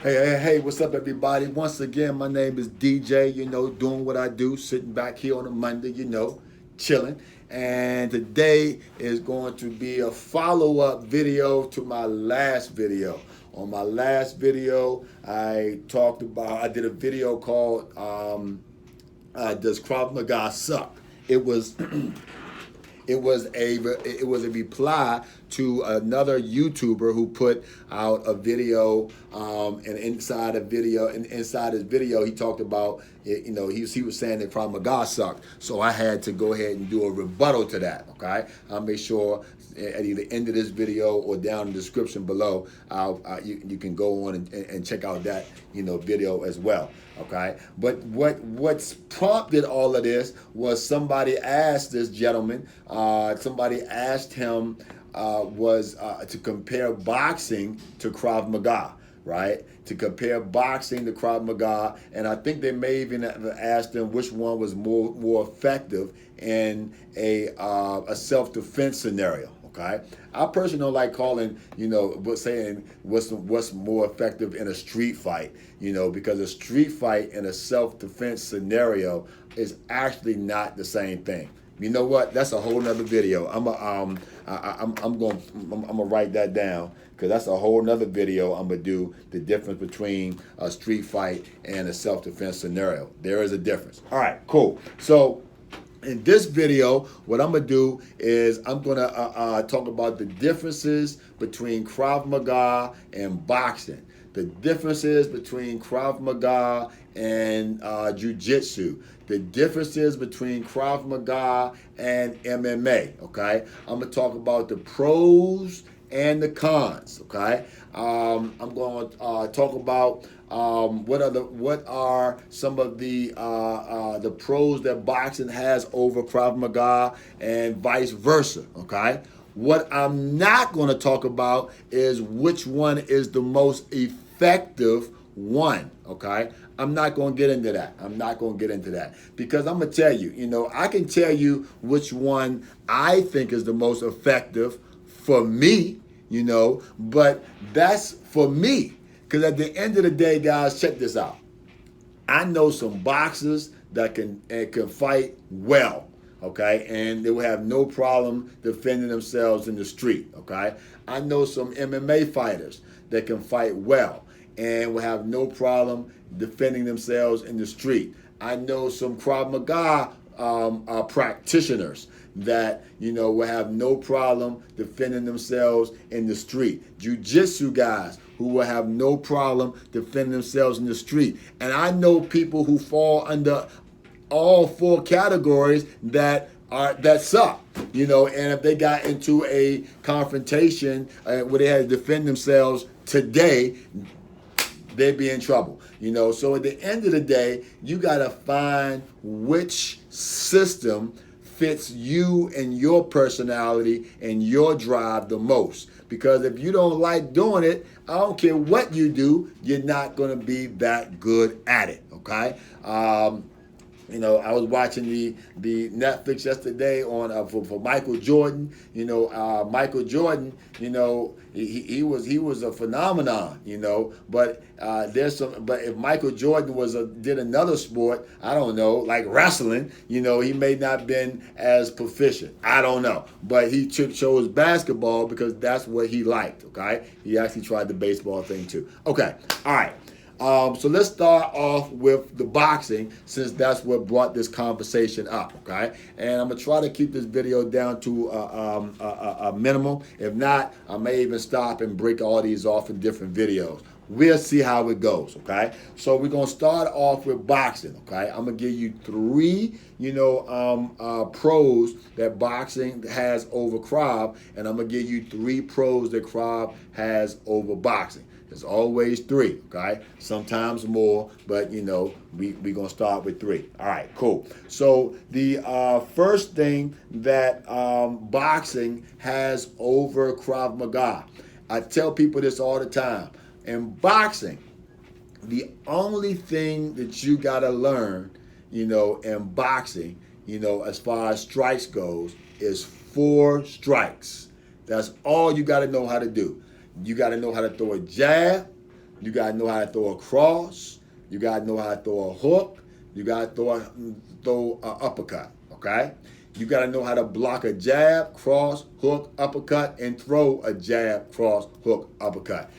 Hey, what's up, everybody? Once again, my name is DJ, doing what I do, sitting back here on a Monday, chilling. And today is going to be a follow up video to my last video. On my last video, I did a video called Does Krav Maga Suck? It was it was a reply to another YouTuber who put out a video, and inside his video he talked about he was saying that Krav Maga sucked. So I had to go ahead and do a rebuttal to that. Okay, I'll make sure at either end of this video or down in the description below, you can go on and check out that video as well. Okay, but what's prompted all of this was somebody asked this gentleman. Somebody asked him was to compare boxing to Krav Maga, right? To compare boxing to Krav Maga, and I think they may even have asked him which one was more effective in a self-defense scenario. Okay, I personally don't like calling, saying what's more effective in a street fight, because a street fight in a self-defense scenario is actually not the same thing. You know what? That's a whole nother video. I'm gonna write that down, because that's a whole nother video. I'm gonna do the difference between a street fight and a self-defense scenario. There is a difference. All right, cool. So in this video, what I'm gonna do is I'm gonna talk about the differences between Krav Maga and boxing, the differences between Krav Maga and Jujitsu, the differences between Krav Maga and MMA. Okay, I'm gonna talk about the pros and the cons. Okay, I'm going to talk about what are some of the pros that boxing has over Krav Maga and vice versa. Okay, what I'm not going to talk about is which one is the most effective one. Okay, I'm not going to get into that. Because I'm going to tell you, I can tell you which one I think is the most effective for me, but that's for me. Because at the end of the day, guys, check this out. I know some boxers that can fight well, okay, and they will have no problem defending themselves in the street, okay. I know some MMA fighters that can fight well and will have no problem defending themselves in the street. I know some Krav Maga practitioners that will have no problem defending themselves in the street. Jiu-jitsu guys who will have no problem defending themselves in the street. And I know people who fall under all four categories that suck. And if they got into a confrontation where they had to defend themselves today, they'd be in trouble. So at the end of the day, you got to find which system fits you and your personality and your drive the most. Because if you don't like doing it, I don't care what you do, you're not going to be that good at it, okay? I was watching the Netflix yesterday on for Michael Jordan. Michael Jordan, he was a phenomenon. But but if Michael Jordan did another sport, I don't know, like wrestling, he may not been as proficient. I don't know, but he chose basketball because that's what he liked. Okay, he actually tried the baseball thing too. Okay, all right. So let's start off with the boxing, since that's what brought this conversation up, okay? And I'm going to try to keep this video down to a minimum. If not, I may even stop and break all these off in different videos. We'll see how it goes, okay? So we're going to start off with boxing, okay? I'm going to give you three, pros that boxing has over Krav, and I'm going to give you three pros that Krav has over boxing. There's always three, okay? Sometimes more, but we're going to start with three. All right, cool. So the first thing that boxing has over Krav Maga, I tell people this all the time. In boxing, the only thing that you got to learn, in boxing, as far as strikes goes, is 4 strikes. That's all you got to know how to do. You got to know how to throw a jab, You got to know how to throw a cross. You got to know how to throw a hook. You got to throw an uppercut, okay? You got to know how to block a jab, cross, hook, uppercut, and throw a jab, cross, hook, uppercut.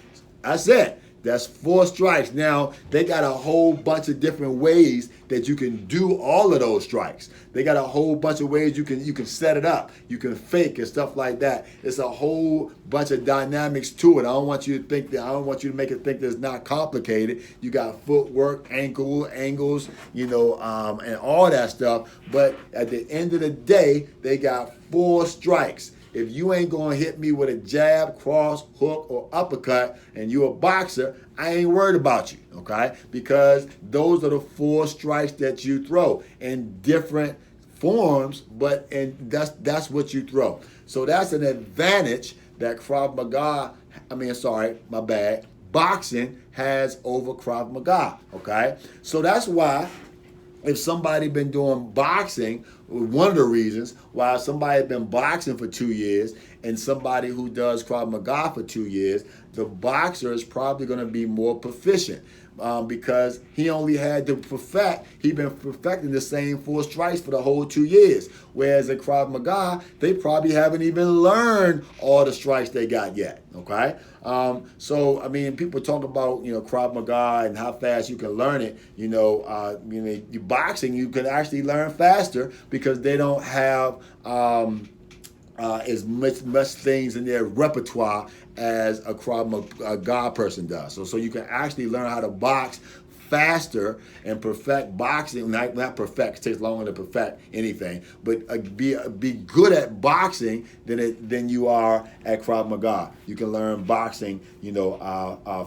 That's it. That's 4 strikes. Now, they got a whole bunch of different ways that you can do all of those strikes. They got a whole bunch of ways you can set it up. You can fake and stuff like that. It's a whole bunch of dynamics to it. I don't want you to make it think that it's not complicated. You got footwork, angles, and all that stuff. But at the end of the day, they got 4 strikes. If you ain't gonna hit me with a jab, cross, hook, or uppercut, and you a boxer, I ain't worried about you, okay? Because those are the 4 strikes that you throw in different forms, and that's what you throw. So that's an advantage that boxing has over Krav Maga, okay? So that's why if somebody been doing boxing, one of the reasons why somebody has been boxing for 2 years and somebody who does Krav Maga for 2 years, the boxer is probably going to be more proficient because he only had to he's been perfecting the same 4 strikes for the whole 2 years. Whereas in Krav Maga, they probably haven't even learned all the strikes they got yet, okay? People talk about, Krav Maga and how fast you can learn it. Boxing, you can actually learn faster because they don't have as much things in their repertoire as a Krav Maga person does. So you can actually learn how to box faster and perfect boxing. Not perfect, it takes longer to perfect anything, but be good at boxing than you are at Krav Maga. You can learn boxing,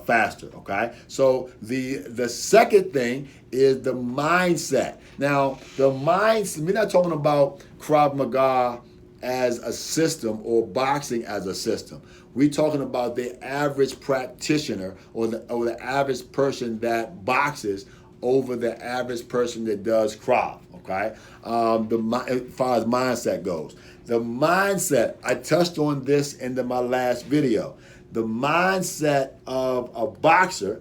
faster. Okay. So the second thing is the mindset. Now the mindset. We're not talking about Krav Maga as a system or boxing as a system. We're talking about the average practitioner or the average person that boxes over the average person that does Krav, okay? As far as mindset goes. The mindset, I touched on this in my last video. The mindset of a boxer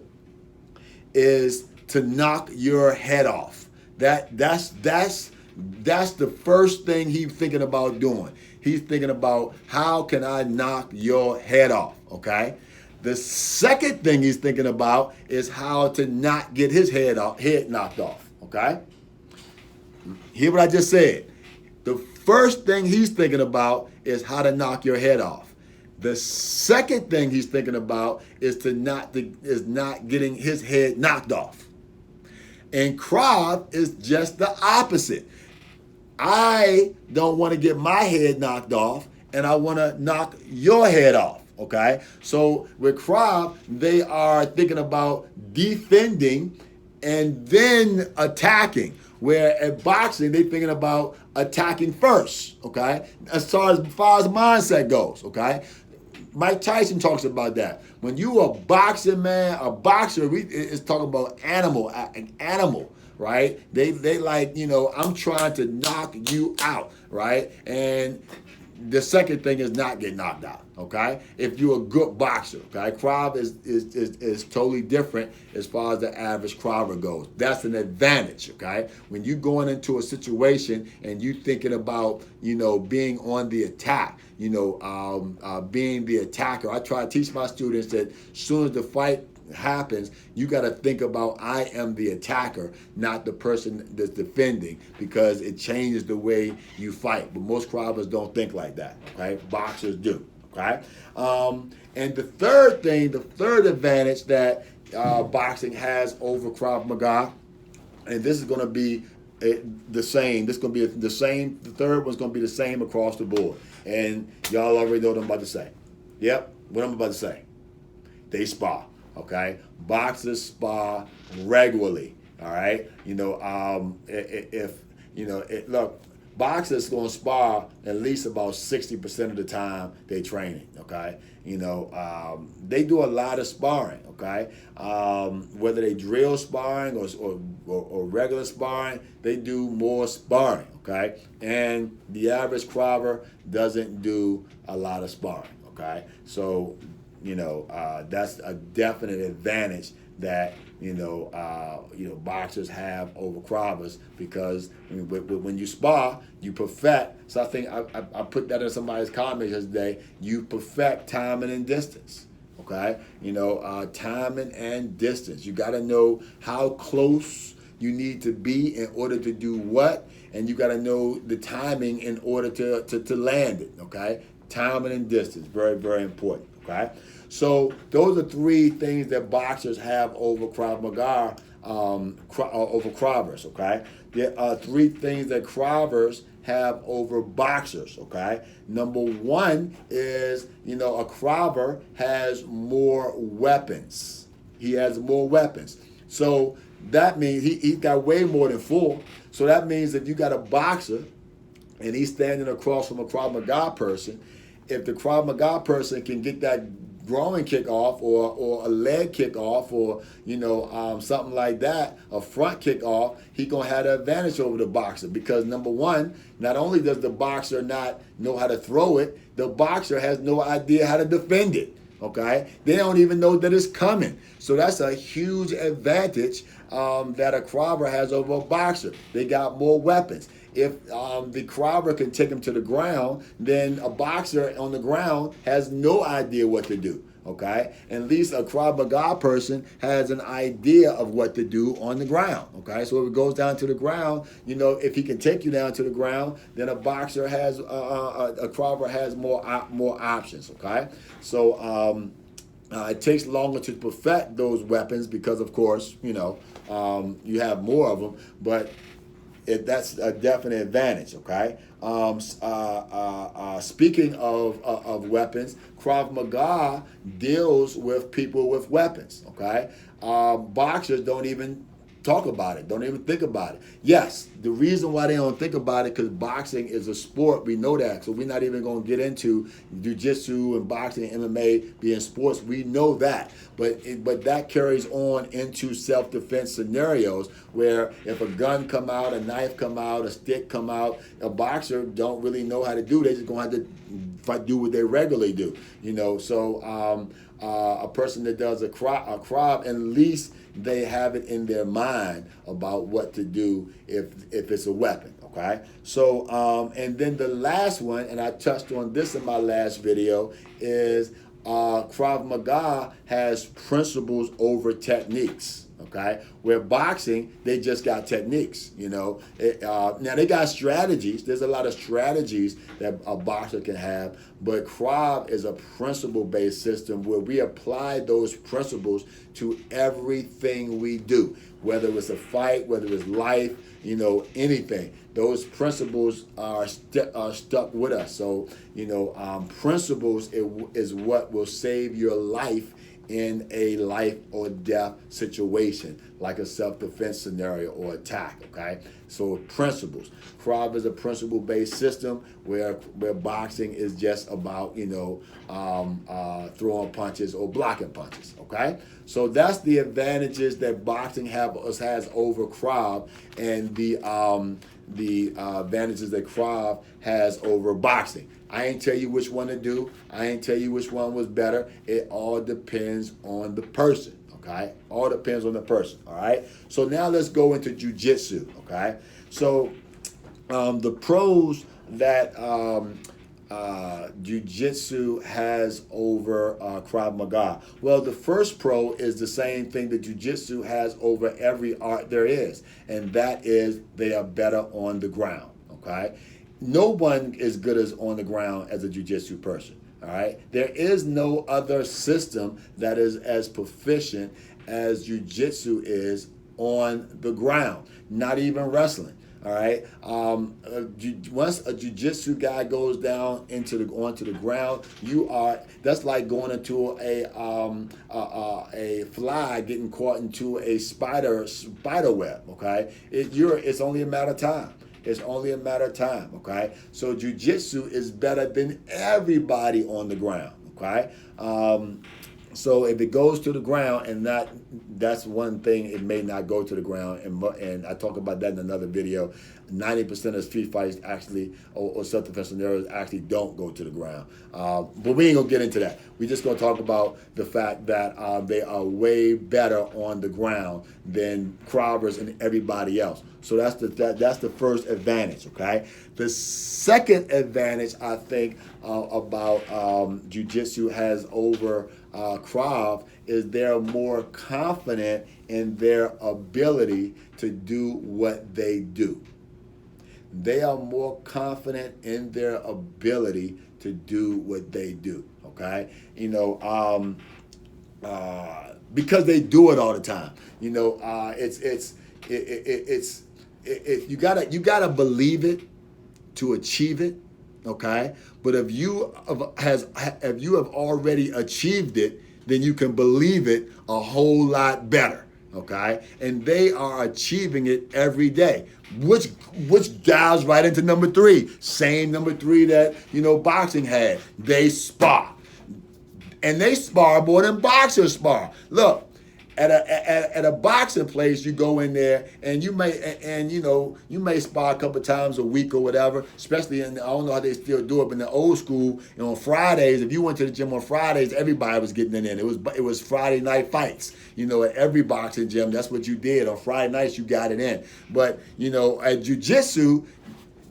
is to knock your head off. That's the first thing he's thinking about doing. He's thinking about, how can I knock your head off, okay? The second thing he's thinking about is how to not get his head knocked off, okay? Hear what I just said. The first thing he's thinking about is how to knock your head off. The second thing he's thinking about is not getting his head knocked off. And Krav is just the opposite. I don't want to get my head knocked off, and I want to knock your head off, okay? So with Krav, they are thinking about defending and then attacking, where at boxing, they're thinking about attacking first, okay? As far as mindset goes, okay? Mike Tyson talks about that. When you a boxing man, a boxer, it's talking about an animal, right? They like, I'm trying to knock you out, right? And the second thing is not get knocked out, okay? If you're a good boxer, okay? Krav is totally different as far as the average Kraver goes. That's an advantage, okay? When you're going into a situation and you thinking about, being on the attack, being the attacker. I try to teach my students that as soon as the fight happens, you got to think about, I am the attacker, not the person that's defending, because it changes the way you fight. But most Kravers don't think like that, okay? Boxers do, okay? And the third advantage that boxing has over Krav Maga, and this is going to be the same. This is going to be the same. The third one's going to be the same across the board. And y'all already know what I'm about to say. Yep, what I'm about to say. They spar. Okay, boxers spar regularly. All right, look, boxers gonna spar at least about 60% of the time they training. Okay, they do a lot of sparring. Okay, whether they drill sparring or regular sparring, they do more sparring. Okay, and the average Kraver doesn't do a lot of sparring. Okay, so that's a definite advantage that boxers have over crawlers, because when you spar, you perfect. So I think I put that in somebody's comments yesterday. You perfect timing and distance. Okay, timing and distance. You got to know how close you need to be in order to do what, and you got to know the timing in order to land it. Okay, timing and distance, very, very important. Okay, so those are three things that boxers have over Krav Maga, over crawlers. Okay, there are three things that crawlers have over boxers. Okay, number one is a crawler has more weapons. He has more weapons. So that means he's got way more than four. So that means if you got a boxer and he's standing across from a Krav Maga person, if the Krav Maga person can get that groin kick off, or a leg kick off, or something like that, a front kick off, he gonna have the advantage over the boxer, because number one, not only does the boxer not know how to throw it, the boxer has no idea how to defend it. Okay, they don't even know that it's coming. So that's a huge advantage that a crawler has over a boxer. They got more weapons. If the crawler can take him to the ground, then a boxer on the ground has no idea what to do. Okay, and at least a Krav Maga person has an idea of what to do on the ground. Okay, so if it goes down to the ground, if he can take you down to the ground, then a boxer has a Krav has more options. Okay, so it takes longer to perfect those weapons because, of course, you have more of them, but that's a definite advantage. Okay. Speaking of weapons, Krav Maga deals with people with weapons. Okay. Boxers don't even talk about it, don't even think about it. Yes, the reason why they don't think about it, because boxing is a sport, we know that. So we're not even going to get into jiu-jitsu and boxing and MMA being sports. We know that. But that carries on into self-defense scenarios where if a gun come out, a knife come out, a stick come out, a boxer don't really know how to do. They just going to have to do what they regularly do. So a person that does a Krav, at least they have it in their mind about what to do if it's a weapon. Okay, so and then the last one, and I touched on this in my last video, is Krav Maga has principles over techniques. Okay, where boxing, they just got techniques. Now they got strategies. There's a lot of strategies that a boxer can have, but Krav is a principle-based system where we apply those principles to everything we do, whether it's a fight, whether it's life, anything. Those principles are stuck with us. So principles is what will save your life in a life or death situation, like a self-defense scenario or attack. Okay, so principles. Krav is a principle-based system where boxing is just about throwing punches or blocking punches. Okay, so that's the advantages that boxing has over Krav, and the advantages that Krav has over boxing. I ain't tell you which one to do. I ain't tell you which one was better. It all depends on the person. Okay, all depends on the person. All right. So now let's go into jiu-jitsu. Okay. So the pros that jiu-jitsu has over Krav Maga. Well, the first pro is the same thing that jiu-jitsu has over every art there is, and that is they are better on the ground. Okay. No one is good as on the ground as a jiu-jitsu person. All right. There is no other system that is as proficient as jiu-jitsu is on the ground. Not even wrestling. All right. Once a jiu-jitsu guy goes down onto the ground, that's like going into a fly getting caught into a spider web. Okay. It's only a matter of time. It's only a matter of time. Okay. So jiu-jitsu is better than everybody on the ground. Okay. So if it goes to the ground, and that's one thing, it may not go to the ground, and I talk about that in another video. 90% of street fights actually, or self-defense scenarios actually don't go to the ground. But we ain't gonna get into that. We just gonna talk about the fact that they are way better on the ground than Kravers and everybody else. So that's the first advantage. Okay. The second advantage I think about Jiu-Jitsu has over Krav is they're more confident in their ability to do what they do. They are more confident in their ability to do what they do. Okay, because they do it all the time. You gotta believe it to achieve it. Okay, but if you have already achieved it, then you can believe it a whole lot better. Okay, and they are achieving it every day, which dials right into number 3. Same number 3 that boxing had. They spar, and they spar more than boxers spar. Look. At a boxing place, you go in there and you may spar a couple times a week or whatever. Especially I don't know how they still do it, but in the old school, on Fridays, if you went to the gym on Fridays, everybody was getting it in. It was Friday night fights. At every boxing gym, that's what you did. On Friday nights, you got it in. But at Jiu-Jitsu,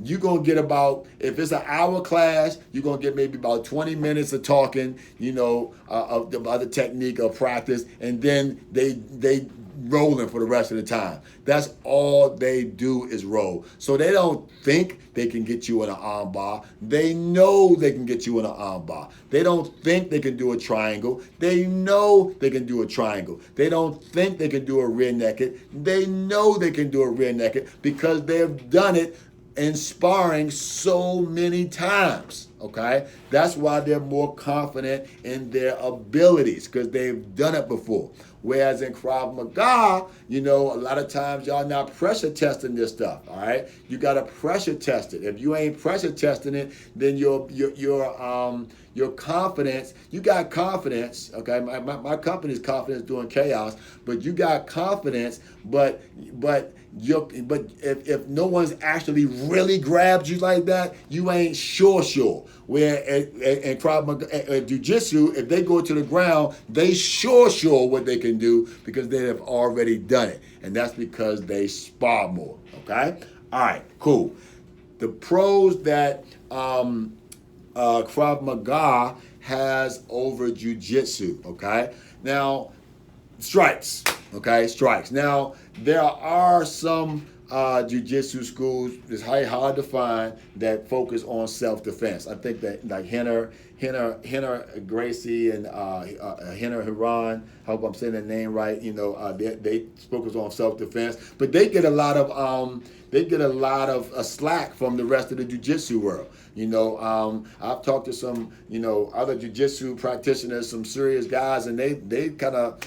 you're going to get about, if it's an hour class, you're going to get maybe about 20 minutes of talking, about the technique of practice, and then they rolling for the rest of the time. That's all they do is roll. So they don't think they can get you in an arm bar. They know they can get you in an arm bar. They don't think they can do a triangle. They know they can do a triangle. They don't think they can do a rear naked. They know they can do a rear naked because they've done it in sparring so many times. Okay, that's why they're more confident in their abilities, because they've done it before. Whereas in Krav Maga, a lot of times y'all not pressure testing this stuff. All right, you gotta pressure test it. If you ain't pressure testing it, then your confidence, you got confidence. Okay, my company's confidence doing chaos, but you got confidence, but if no one's actually really grabbed you like that, you ain't sure. Where in Krav Maga, Jiu-Jitsu, if they go to the ground, they sure what they can do because they have already done it, and that's because they spar more. Okay, all right, cool. The pros that Krav Maga has over Jiu-Jitsu. Okay, now strikes. Okay, strikes. Now there are some Jiu-Jitsu schools, it's hard to find, that focus on self-defense. I think that like Henner Gracie and Henner Hiran, I hope I'm saying their name right. They focus on self-defense, but they get a lot of slack from the rest of the Jiu-Jitsu world. I've talked to some other Jiu-Jitsu practitioners, some serious guys, and they kind of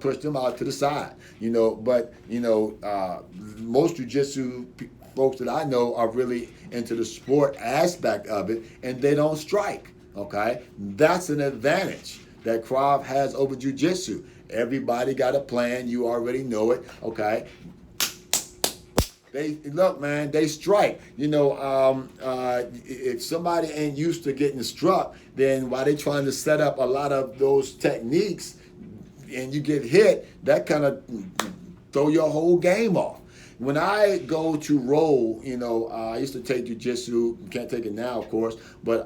push them out to the side. But most Jiu-Jitsu folks that I know are really into the sport aspect of it, and they don't strike. Okay, that's an advantage that Krav has over Jiu-Jitsu. Everybody got a plan. You already know it. Okay. They strike. If somebody ain't used to getting struck, then while they trying to set up a lot of those techniques and you get hit, that kind of throw your whole game off. When I go to roll, I used to take Jiu-Jitsu. Can't take it now, of course, but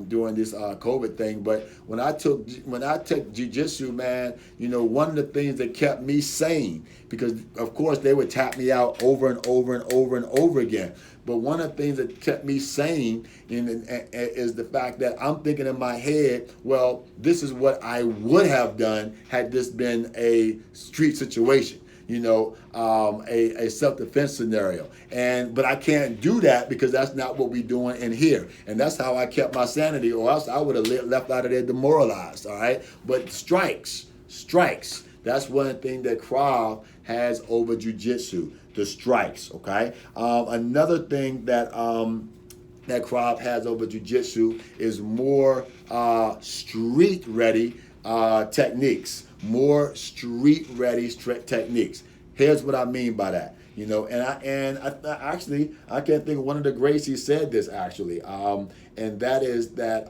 during this COVID thing. But when I took Jiu-Jitsu, man, one of the things that kept me sane, because of course they would tap me out over and over and over and over again. But one of the things that kept me sane is the fact that I'm thinking in my head, well, this is what I would have done had this been a street situation. A self-defense scenario. But I can't do that because that's not what we're doing in here. And that's how I kept my sanity, or else I would have left out of there demoralized, all right? But strikes. That's one thing that Krav has over Jiu-Jitsu, the strikes, okay? Another thing that Krav has over Jiu-Jitsu is more street-ready techniques, more street-ready techniques. Here's what I mean by that. You know, and I actually I can't think of one of the greats he said this actually, and that is that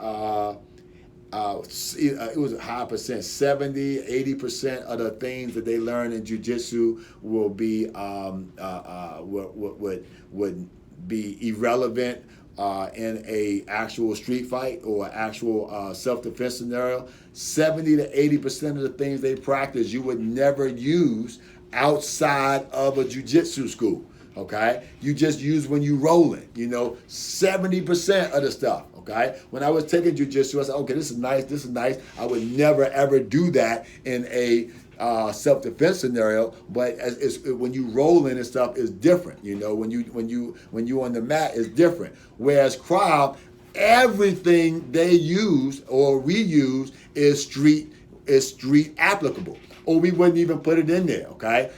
it was a high percent, 70, 80% of the things that they learn in jiu-jitsu will be would be irrelevant in a actual street fight or actual self-defense scenario. 70 to 80% of the things they practice you would never use outside of a jiu-jitsu school. Okay, you just use when you rolling. You know, 70% of the stuff. Okay, when I was taking jiu-jitsu, I said, okay, this is nice. This is nice. I would never ever do that in a self-defense scenario, but when you roll in and stuff is different. You know, when you on the mat is different. Whereas Krav, everything they use or reuse is street applicable, or we wouldn't even put it in there. Okay.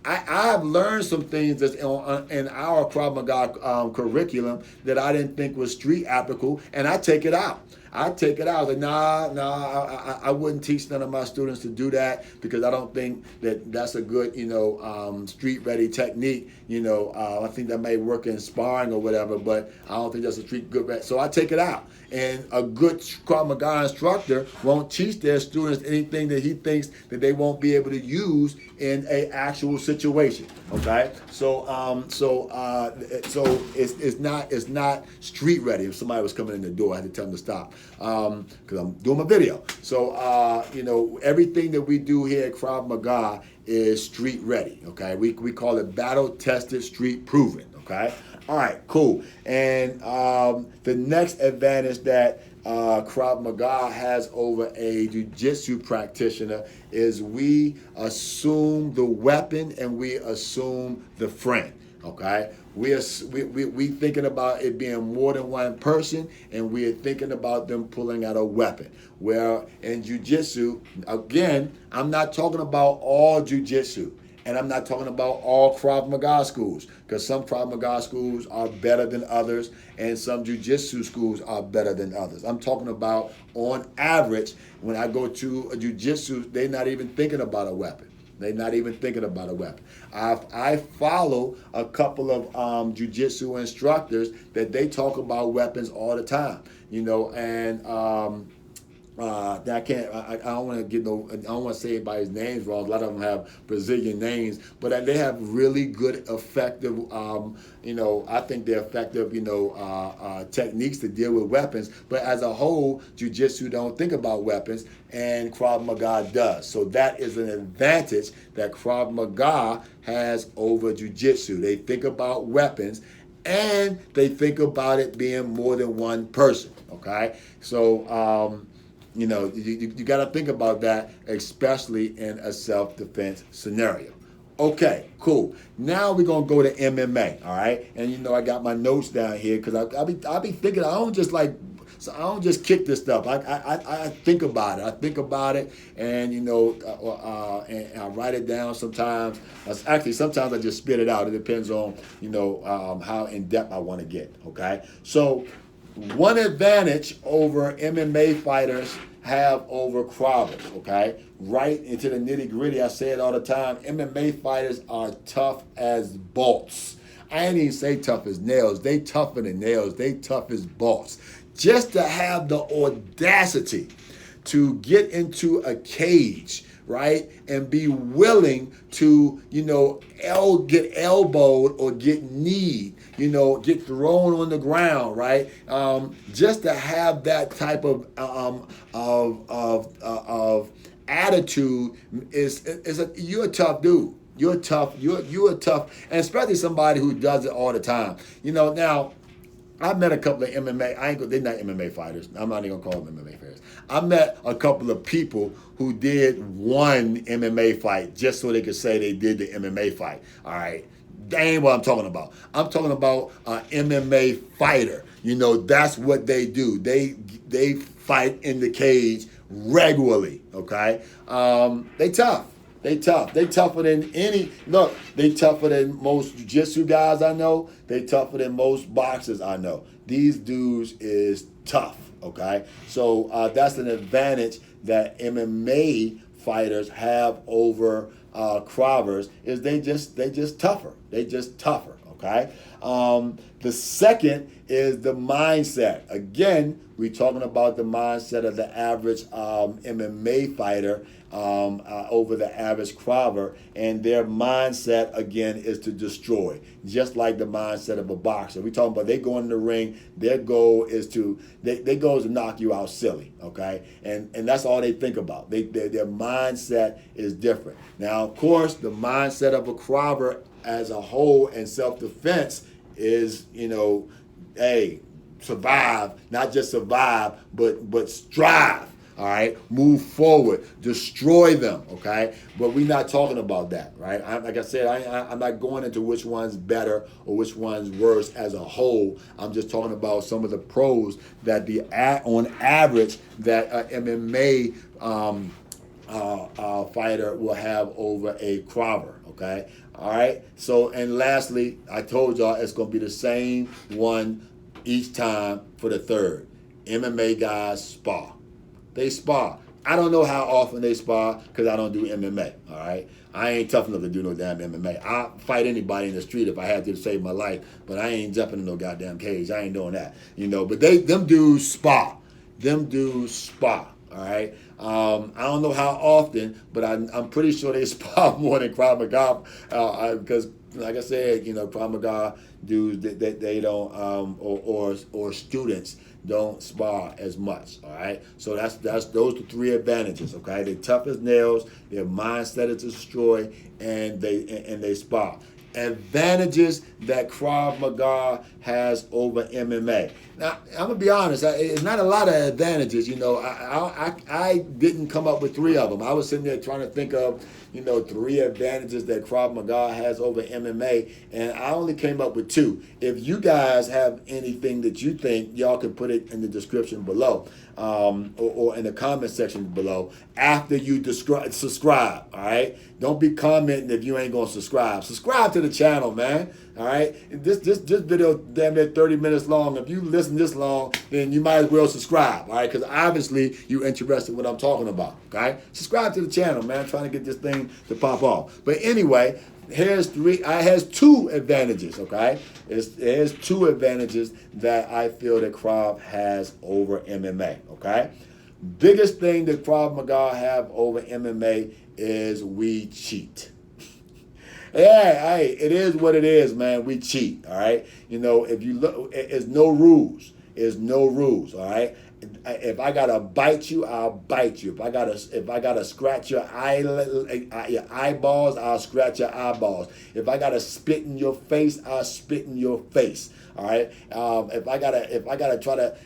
I've learned some things that's in our Krav Maga curriculum that I didn't think was street applicable, and I take it out. I take it out. I was like, I wouldn't teach none of my students to do that because I don't think that that's a good, street-ready technique. I think that may work in sparring or whatever, but I don't think that's a street good. So I take it out. And a good Krav Maga instructor won't teach their students anything that he thinks that they won't be able to use in a actual situation. Okay, so it's not street ready. If somebody was coming in the door, I had to tell them to stop because I'm doing my video. So everything that we do here at Krav Maga is street ready. Okay, we call it battle tested, street proven. Okay. All right, cool. And the next advantage that Krav Maga has over a jiu-jitsu practitioner is we assume the weapon and we assume the friend. Okay, we thinking about it being more than one person, and we are thinking about them pulling out a weapon. Where in jiu-jitsu, again, I'm not talking about all jiu-jitsu. And I'm not talking about all Krav Maga schools, because some Krav Maga schools are better than others, and some jiu-jitsu schools are better than others. I'm talking about, on average, when I go to a jiu-jitsu, they're not even thinking about a weapon. They're not even thinking about a weapon. I follow a couple of jiu-jitsu instructors that they talk about weapons all the time, and I can't. I don't want to get no. I don't want to say anybody's names wrong. A lot of them have Brazilian names, but they have really good, effective. I think they're effective. Techniques to deal with weapons. But as a whole, jiu-jitsu don't think about weapons, and Krav Maga does. So that is an advantage that Krav Maga has over jiu-jitsu. They think about weapons, and they think about it being more than one person. Okay, so. You got to think about that, especially in a self-defense scenario. Okay, cool. Now we're gonna go to MMA. All right, and I got my notes down here because I be thinking. I don't just kick this stuff. I think about it. I think about it, and and I write it down sometimes. Actually, sometimes I just spit it out. It depends on how in depth I want to get. Okay, so. One advantage over MMA fighters have over Kravers, okay? Right into the nitty gritty, I say it all the time, MMA fighters are tough as bolts. I ain't even say tough as nails. They tougher than nails. They tough as bolts. Just to have the audacity to get into a cage, right, and be willing to, get elbowed or get kneed, get thrown on the ground, right? Just to have that type of attitude you're a tough dude. You're tough. You're a tough, and especially somebody who does it all the time. Now. I met a couple of MMA. They're not MMA fighters. I'm not even gonna call them MMA fighters. I met a couple of people who did one MMA fight just so they could say they did the MMA fight. All right, that ain't what I'm talking about. I'm talking about an MMA fighter. That's what they do. They fight in the cage regularly. Okay, they tough. They tough. They tougher than they tougher than most jiu-jitsu guys I know. They tougher than most boxers I know. These dudes is tough, okay? So that's an advantage that MMA fighters have over Kravers is they just tougher. They just tougher. Okay. The second is the mindset. Again, we're talking about the mindset of the average MMA fighter over the average Kraver, and their mindset again is to destroy, just like the mindset of a boxer. We talking about they go in the ring. Their goal is to knock you out silly, okay? And that's all they think about. Their mindset is different. Now, of course, the mindset of a Kraver as a whole in self-defense is, hey, survive, not just survive, but strive. All right, move forward, destroy them. Okay, but we're not talking about that, right? Like I said, I'm not going into which one's better or which one's worse as a whole. I'm just talking about some of the pros that on average that MMA fighter will have over a Kraver. Okay, all right. So, and lastly, I told y'all it's going to be the same one each time for the third. MMA guys spar. They spar. I don't know how often they spar because I don't do MMA, all right? I ain't tough enough to do no damn MMA. I'll fight anybody in the street if I had to save my life, but I ain't jumping in no goddamn cage. I ain't doing that, But them dudes spar. Them dudes spar, all right? I don't know how often, but I'm pretty sure they spar more than Krav Maga because, like I said, Krav Maga dudes they don't or students don't spar as much. All right, so that's those are the three advantages. Okay, they're tough as nails. Their mindset is to destroy, and they spar. Advantages that Krav Maga has over MMA. Now, I'm gonna be honest. It's not a lot of advantages. I didn't come up with three of them. I was sitting there trying to think of three advantages that Krav Maga has over MMA, and I only came up with two. If you guys have anything that you think, y'all can put it in the description below, or in the comment section below after you subscribe. All right, don't be commenting if you ain't gonna subscribe. Subscribe to the channel, man. All right, this video damn near 30 minutes long. If you listen this long, then you might as well subscribe. All right, because obviously you're interested in what I'm talking about. Okay, subscribe to the channel, man. I'm trying to get this thing to pop off. But anyway, here's two advantages. Okay, here's two advantages that I feel that Krav has over MMA. Okay, biggest thing that Krav Maga have over MMA is we cheat. Yeah, hey, it is what it is, man. We cheat, all right? If you look, it's no rules. It's no rules, all right? If I gotta bite you, I'll bite you. If I gotta scratch your eyeballs, I'll scratch your eyeballs. If I gotta spit in your face, I'll spit in your face. All right. If I gotta try to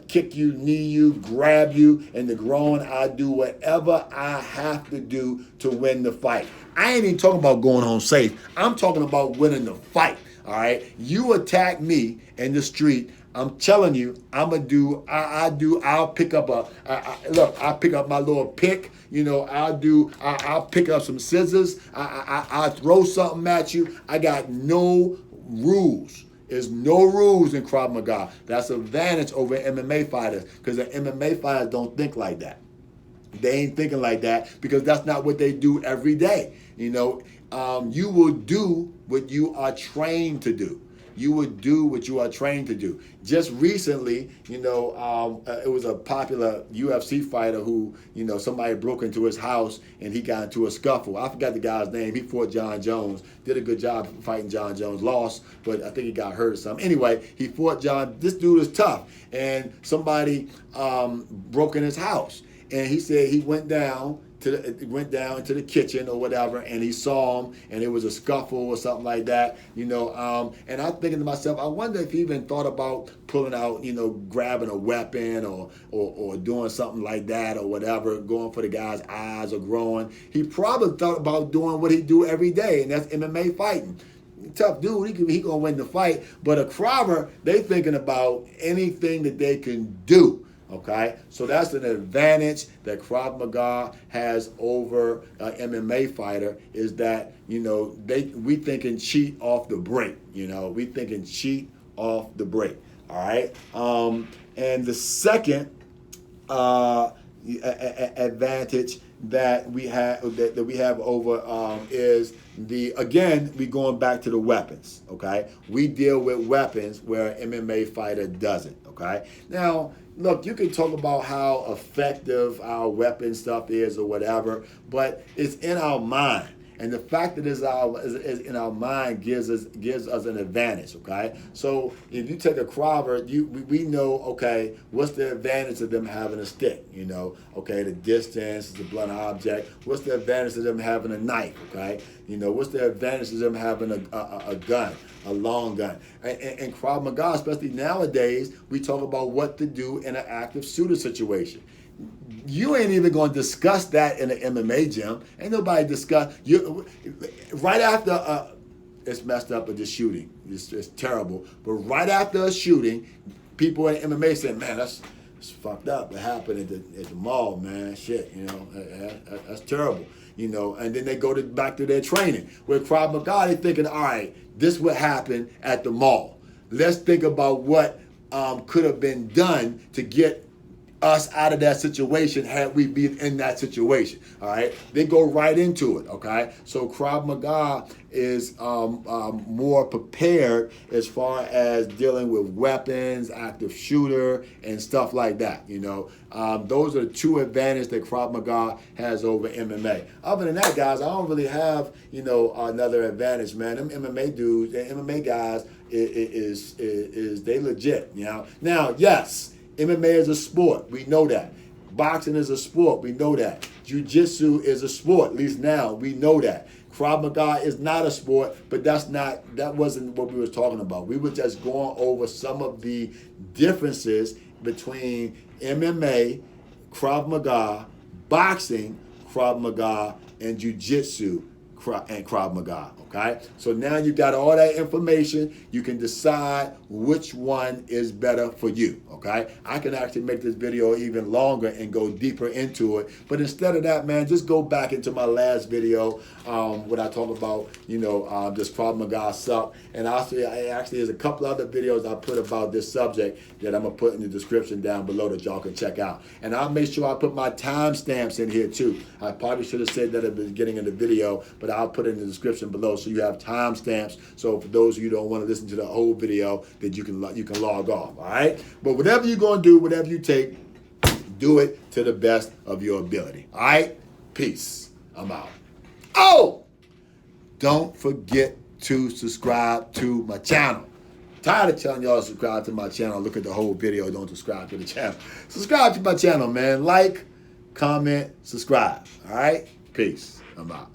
kick you, knee you, grab you in the groin, I do whatever I have to do to win the fight. I ain't even talking about going home safe. I'm talking about winning the fight. All right. You attack me in the street. I'm telling you, I'm gonna do. I'll pick up I'll pick up my little pick. I'll pick up some scissors. I'll throw something at you. I got no rules. There's no rules in Krav Maga. That's an advantage over MMA fighters because the MMA fighters don't think like that. They ain't thinking like that because that's not what they do every day. You will do what you are trained to do. You would do what you are trained to do. Just recently, it was a popular UFC fighter who, somebody broke into his house and he got into a scuffle. I forgot the guy's name. He fought John Jones. Did a good job fighting John Jones. Lost, but I think he got hurt or something. Anyway, he fought John. This dude is tough. And somebody broke in his house. And he said he went down into the kitchen or whatever, and he saw him, and it was a scuffle or something like that, and I'm thinking to myself, I wonder if he even thought about pulling out, grabbing a weapon or doing something like that or whatever, going for the guy's eyes or groin. He probably thought about doing what he do every day, and that's MMA fighting. Tough dude, he gonna win the fight, but a Kraver, they thinking about anything that they can do. Okay, so that's an advantage that Krav Maga has over an MMA fighter is that, we thinking cheat off the break. We thinking cheat off the break. All right, and the second advantage that we have over is we going back to the weapons. Okay, we deal with weapons where an MMA fighter doesn't. Okay, now look, you can talk about how effective our weapon stuff is or whatever, but it's in our mind. And the fact that it's in our mind gives us an advantage, okay? So if you take a crowber, we know, okay, what's the advantage of them having a stick, you know? Okay, the distance is a blunt object. What's the advantage of them having a knife, okay? You know, what's the advantage of them having a gun, a long gun? And Krav Maga, especially nowadays, we talk about what to do in an active shooter situation. You ain't even going to discuss that in an MMA gym. Ain't nobody discuss you right after. It's messed up with the shooting. It's terrible. But right after a shooting, people in MMA say, "Man, that's fucked up. What happened at the mall, man? Shit, you know, that's terrible." You know, and then they go back to their training. With Krav Maga, they thinking, "All right, this what happened at the mall. Let's think about what could have been done to get us out of that situation had we been in that situation." All right, they go right into it. Okay, so Krav Maga is more prepared as far as dealing with weapons, active shooter, and stuff like that. You know, those are the two advantages that Krav Maga has over MMA. Other than that, guys, I don't really have another advantage, man. Them MMA dudes, the MMA guys, is they legit. You know, now yes. MMA is a sport. We know that. Boxing is a sport. We know that. Jiu-jitsu is a sport. At least now we know that. Krav Maga is not a sport, but that wasn't what we were talking about. We were just going over some of the differences between MMA, Krav Maga, boxing, Krav Maga, and Jiu-jitsu and Krav Maga. Okay, so now you got all that information. You can decide which one is better for you. Okay, I can actually make this video even longer and go deeper into it. But instead of that, man, just go back into my last video when I talk about this Krav Maga suck. And actually, there's a couple other videos I put about this subject that I'm gonna put in the description down below that y'all can check out. And I'll make sure I put my timestamps in here too. I probably should have said that at the beginning of the video, but I'll put it in the description below. So you have timestamps. So for those of you who don't want to listen to the whole video, that you can log off. All right. But whatever you're gonna do, whatever you take, do it to the best of your ability. All right. Peace. I'm out. Oh, don't forget to subscribe to my channel. Tired of telling y'all to subscribe to my channel. Look at the whole video. Don't subscribe to the channel. Subscribe to my channel, man. Like, comment, subscribe. All right. Peace. I'm out.